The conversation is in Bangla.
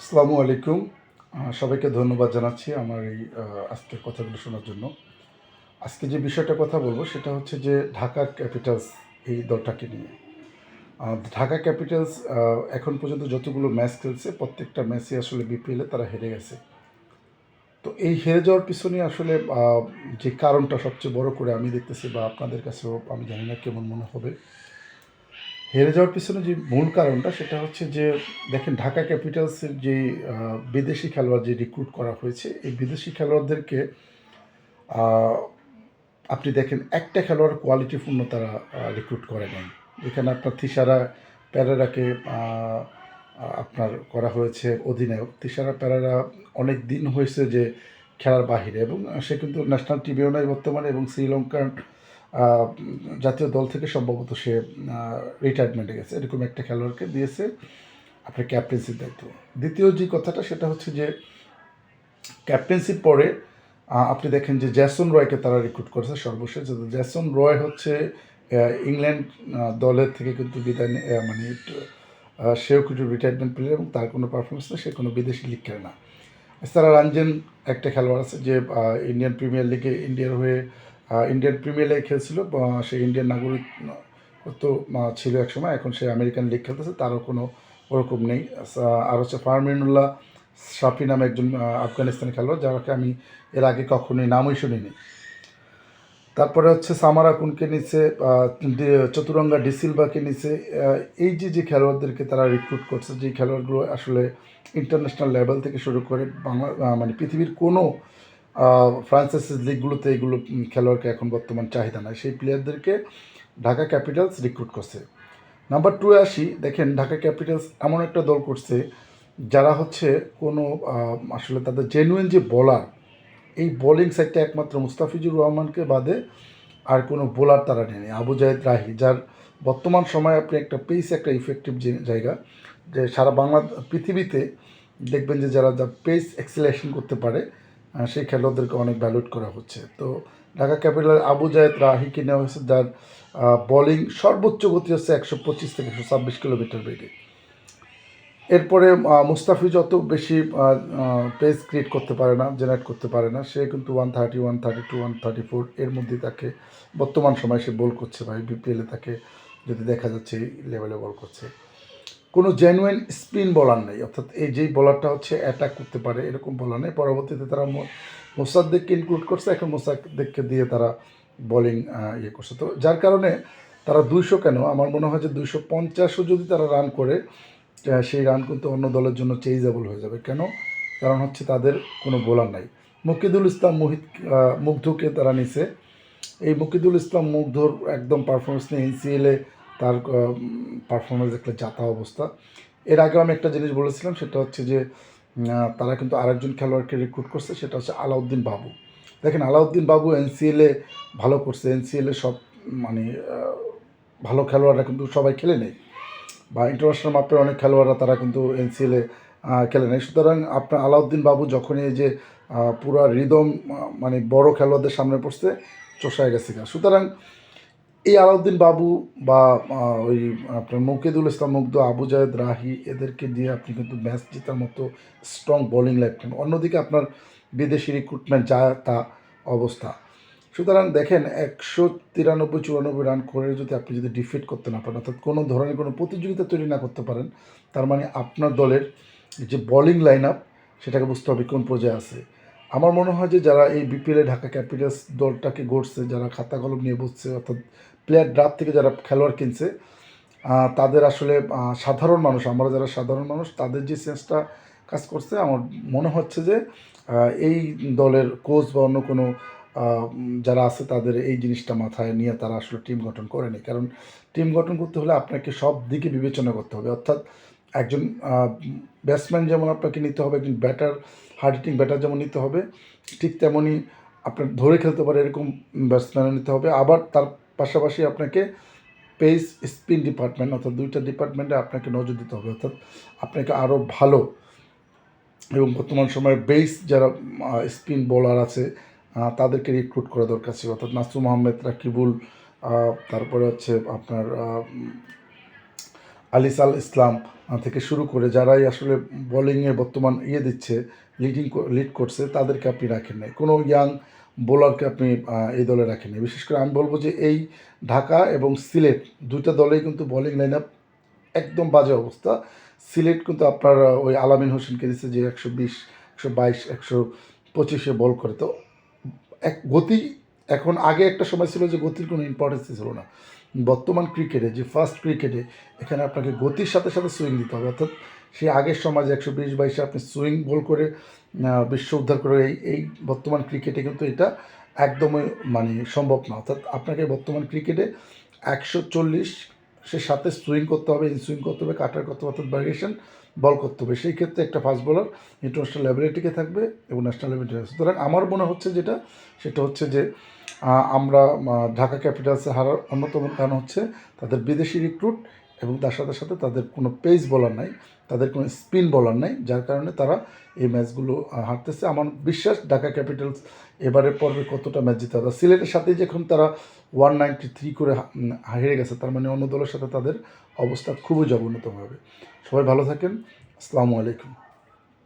আসসালামু আলাইকুম। সবাইকে ধন্যবাদ জানাচ্ছি আমার এই আজকের কথাগুলো শোনার জন্য। আজকে যে বিষয়টার কথা বলব সেটা হচ্ছে যে ঢাকা ক্যাপিটালস এই দলটাকে নিয়ে। ঢাকা ক্যাপিটালস এখন পর্যন্ত যতগুলো ম্যাচ খেলছে প্রত্যেকটা ম্যাচই আসলে বিপিএলে তারা হেরে গেছে। তো এই হেরে যাওয়ার পিছনে আসলে যে কারণটা সবচেয়ে বড় করে আমি দেখতেছি বা আপনাদের কাছেও আমি জানি না কেমন মনে হবে। হেরে যাওয়ার পিছনে যে মূল কারণটা সেটা হচ্ছে যে দেখেন ঢাকা ক্যাপিটালসের যে বিদেশি খেলোয়াড় যে রিক্রুট করা হয়েছে এই বিদেশি খেলোয়াড়দেরকে আহ, আপনি দেখেন একটা খেলোয়াড় কোয়ালিটিপূর্ণ তারা রিক্রুট করে নাই। এখানে আপনার তিশারা প্যারেরাকে আপনার করা হয়েছে অধিনায়ক। তিশারা প্যারেরা অনেক দিন হয়েছে যে খেলার বাহিরে এবং সে কিন্তু ন্যাশনাল টিমেও নাই বর্তমানে এবং শ্রীলঙ্কার আহ, জাতীয় দল থেকে সম্ভবত সে রিটায়ারমেন্টে গেছে। এরকম একটা খেলোয়াড়কে দিয়েছে আপনার ক্যাপ্টেন্সির দায়িত্ব। দ্বিতীয় যে কথাটা সেটা হচ্ছে যে ক্যাপ্টেন্সির পরে আপনি দেখেন যে জ্যাসন রয়কে তারা রিক্রুট করেছে সর্বশেষ। জ্যাসন রয় হচ্ছে ইংল্যান্ড দলের থেকে কিন্তু বিদায় মানে সেও কিন্তু রিটায়ারমেন্ট প্লেয়ার এবং তার কোনো পারফরমেন্স নেই, সে কোনো বিদেশি লিগ খেলে না। এছাড়া রঞ্জন একটা খেলোয়াড় আছে যে ইন্ডিয়ান প্রিমিয়ার লিগে ইন্ডিয়ার হয়ে ইন্ডিয়ান প্রিমিয়ার লিগে খেলছিল, সে ইন্ডিয়ান নাগরিক তো ছিল এক সময়, এখন সে আমেরিকান লিগ খেলতেছে, তারও কোনো ওরকম নেই। আর হচ্ছে ফারমিনুল্লাহ শাফি নামে একজন আফগানিস্তানি খেলোয়াড়, যাকে আমি এর আগে কখনোই নামই শুনিনি। তারপরে হচ্ছে সামারা কুনকে নিচে, চতুরঙ্গা ডিসিলভাকে নিচে। এই যে খেলোয়াড়দেরকে তারা রিক্রুট করছে, যে খেলোয়াড়গুলো আসলে ইন্টারন্যাশনাল লেভেল থেকে শুরু করে বাংলা মানে পৃথিবীর কোনো ফ্রান্সাইসিস লিগগুলোতে এইগুলো খেলোয়াড়কে এখন বর্তমান চাহিদা নাই, সেই প্লেয়ারদেরকে ঢাকা ক্যাপিটালস রিক্রুট করছে। নাম্বার টু আসি, দেখেন ঢাকা ক্যাপিটালস এমন একটা দল করছে যারা হচ্ছে কোনো আসলে তাদের জেনুইন যে বোলার, এই বোলিং সাইডটা একমাত্র মুস্তাফিজুর রহমানকে বাদে আর কোনো বোলার তারা নেয়নি। আবু জায়েদ রাহি, যার বর্তমান সময়ে আপনি একটা পেস একটা ইফেক্টিভ জায়গা, যে সারা বাংলা পৃথিবীতে দেখবেন যে যারা যা পেস এক্সেলেশন করতে পারে সেই খেলোয়াড়দেরকে অনেক ভ্যালুয়েট করা হচ্ছে। তো ঢাকা ক্যাপিটাল আবু জায়েদ রাহিকে নেওয়া হয়েছে, যার বোলিং সর্বোচ্চ গতি হচ্ছে 125 থেকে 126 কিলোমিটার বেগে। এরপরে মুস্তাফিজ অত বেশি পেস ক্রিয়েট করতে পারে না, জেনারেট করতে পারে না, সে কিন্তু 130, 132, 134 এর মধ্যে তাকে বর্তমান সময় সে বল করছে ভাই, বিপিএলে তাকে যদি দেখা যাচ্ছে এই লেভেলে বল করছে। কোনো জেনুইন স্পিন বলার নেই, অর্থাৎ এই যেই বলারটা হচ্ছে অ্যাটাক করতে পারে এরকম বলার নেই। পরবর্তীতে তারা মোসাদ্দেককে ইনক্লুড করছে, এখন মোসাদ্দেককে দিয়ে তারা বোলিং ইয়ে করছে। তো যার কারণে তারা 200 কেন, আমার মনে হয় যে 250ও যদি তারা রান করে সেই রান কিন্তু অন্য দলের জন্য চেইজেবল হয়ে যাবে। কেন? কারণ হচ্ছে তাদের কোনো বোলার নাই। মুকিদুল ইসলাম মুগ্ধকে তারা নিছে। এই মুকিদুল ইসলাম মুগ্ধর একদম পারফরমেন্স নেই, এনসিএলে তার পারফরমেন্স দেখলে যাতা অবস্থা। এর আগেও আমি একটা জিনিস বলেছিলাম, সেটা হচ্ছে যে তারা কিন্তু আরেকজন খেলোয়াড়কে রিক্রুট করছে, সেটা হচ্ছে আলাউদ্দিন বাবু। দেখেন আলাউদ্দিন বাবু এনসিএলে ভালো করছে, এনসিএলে সব মানে ভালো খেলোয়াড়রা কিন্তু সবাই খেলে নেই, বা ইন্টারন্যাশনাল মাপের অনেক খেলোয়াড়রা তারা কিন্তু এনসিএলে খেলে নেয়। সুতরাং আপনার আলাউদ্দিন বাবু যখনই এই যে পুরা রিদম মানে বড় খেলোয়াড়দের সামনে পড়ছে, চষায় গেছে গা। সুতরাং এই আলাউদ্দিন বাবু বা ওই আপনার মুকিদুল ইসলাম মুগ্ধ, আবু জায়েদ রাহি, এদেরকে দিয়ে আপনি কিন্তু ম্যাচ জেতার মতো স্ট্রং বোলিং লাইফ। অন্যদিকে আপনার বিদেশি রিক্রুটমেন্ট যা তা অবস্থা। সুতরাং দেখেন 193-94 রান করে যদি আপনি যদি ডিফিট করতে না পারেন, অর্থাৎ কোনো ধরনের কোনো প্রতিযোগিতা তৈরি না করতে পারেন, তার মানে আপনার দলের যে বোলিং লাইন আপ সেটাকে বুঝতে হবে কোন পর্যায়ে আছে। আমার মনে হয় যে যারা এই বিপিএলে ঢাকা ক্যাপিটালস দলটাকে গড়ছে, যারা খাতা কলম নিয়ে বসছে, অর্থাৎ প্লেয়ার ড্রাফট থেকে যারা খেলোয়াড় কিনছে, তাদের আসলে সাধারণ মানুষ, আমরা যারা সাধারণ মানুষ তাদের যে সেন্সটা কাজ করছে, আমার মনে হচ্ছে যে এই দলের কোচ বা অন্য কোনো যারা আছে তাদের এই জিনিসটা মাথায় নিয়ে তারা আসলে টিম গঠন করেনি। কারণ টিম গঠন করতে হলে আপনাকে সব দিকে বিবেচনা করতে হবে, অর্থাৎ একজন ব্যাটসম্যান যেমন আপনাকে নিতে হবে, একজন ব্যাটার হার্ড হিটিং ব্যাটার যেমন নিতে হবে, ঠিক তেমনই আপনার ধরে খেলতে পারে এরকম ব্যাটসম্যানও নিতে হবে। আবার তার পাশাপাশি আপনাকে পেস স্পিন ডিপার্টমেন্ট, অর্থাৎ দুইটা ডিপার্টমেন্টে আপনাকে নজর দিতে হবে, অর্থাৎ আপনাকে আরও ভালো এবং বর্তমান সময়ে বেস যারা স্পিন বোলার আছে তাদেরকে রিক্রুট করা দরকার ছিল, অর্থাৎ নাসুম আহমেদ, রাকিবুল, তারপরে হচ্ছে আপনার আলিসাল ইসলাম থেকে শুরু করে যারাই আসলে বোলিংয়ে বর্তমান দিচ্ছে, লিড করছে, তাদেরকে আপনি রাখেন নাই। কোনো ইয়াং বোলারকে আপনি এই দলে রাখেন নাই। বিশেষ করে আমি বলবো যে এই ঢাকা এবং সিলেট দুইটা দলেই কিন্তু বোলিং লাইন আপ একদম বাজে অবস্থা। সিলেট কিন্তু আপনার ওই আলামিন হোসেনকে দিচ্ছে যে 120, 122, 125-এ বল করে। তো গতি এখন, আগে একটা সময় ছিল যে গতির কোনো ইম্পর্টেন্সই ছিল না। বর্তমান ক্রিকেটে যে ফাস্ট ক্রিকেটে এখানে আপনাকে গতির সাথে সাথে সুইং দিতে হবে। অর্থাৎ সেই আগের সময় যে 120-22-এ আপনি সুইং বল করে বিশ্ব উদ্ধার করে এই বর্তমান ক্রিকেটে কিন্তু এটা একদমই মানে সম্ভব না। অর্থাৎ আপনাকে বর্তমান ক্রিকেটে 140-এর সাথে সুইং করতে হবে, সুইং করতে হবে, কাটার করতে হবে, অর্থাৎ ভ্যারিয়েশন বল করতে হবে। সেই ক্ষেত্রে একটা ফাস্ট বোলার ইন্টারন্যাশনাল লেভেলে টিকে থাকবে এবং ন্যাশনাল লেভেলে। সুতরাং আমার মনে হচ্ছে সেটা হচ্ছে যে আমরা ঢাকা ক্যাপিটালসে হারার অন্যতম কারণ হচ্ছে তাদের বিদেশি রিক্রুট এবং তার সাথে সাথে তাদের কোনো পেস বলার নাই, তাদের কোনো স্পিন বলার নাই, যার কারণে তারা এই ম্যাচগুলো হারতেছে। আমার বিশ্বাস ঢাকা ক্যাপিটালস এবারের পর্বে কতটা ম্যাচ জিতে হবে। সিলেটের সাথে যখন তারা 193 করে হেরে গেছে, তার মানে অন্য দলের সাথে তাদের অবস্থা খুবই জঘন্যতম হবে। সবাই ভালো থাকেন। আসসালামু আলাইকুম।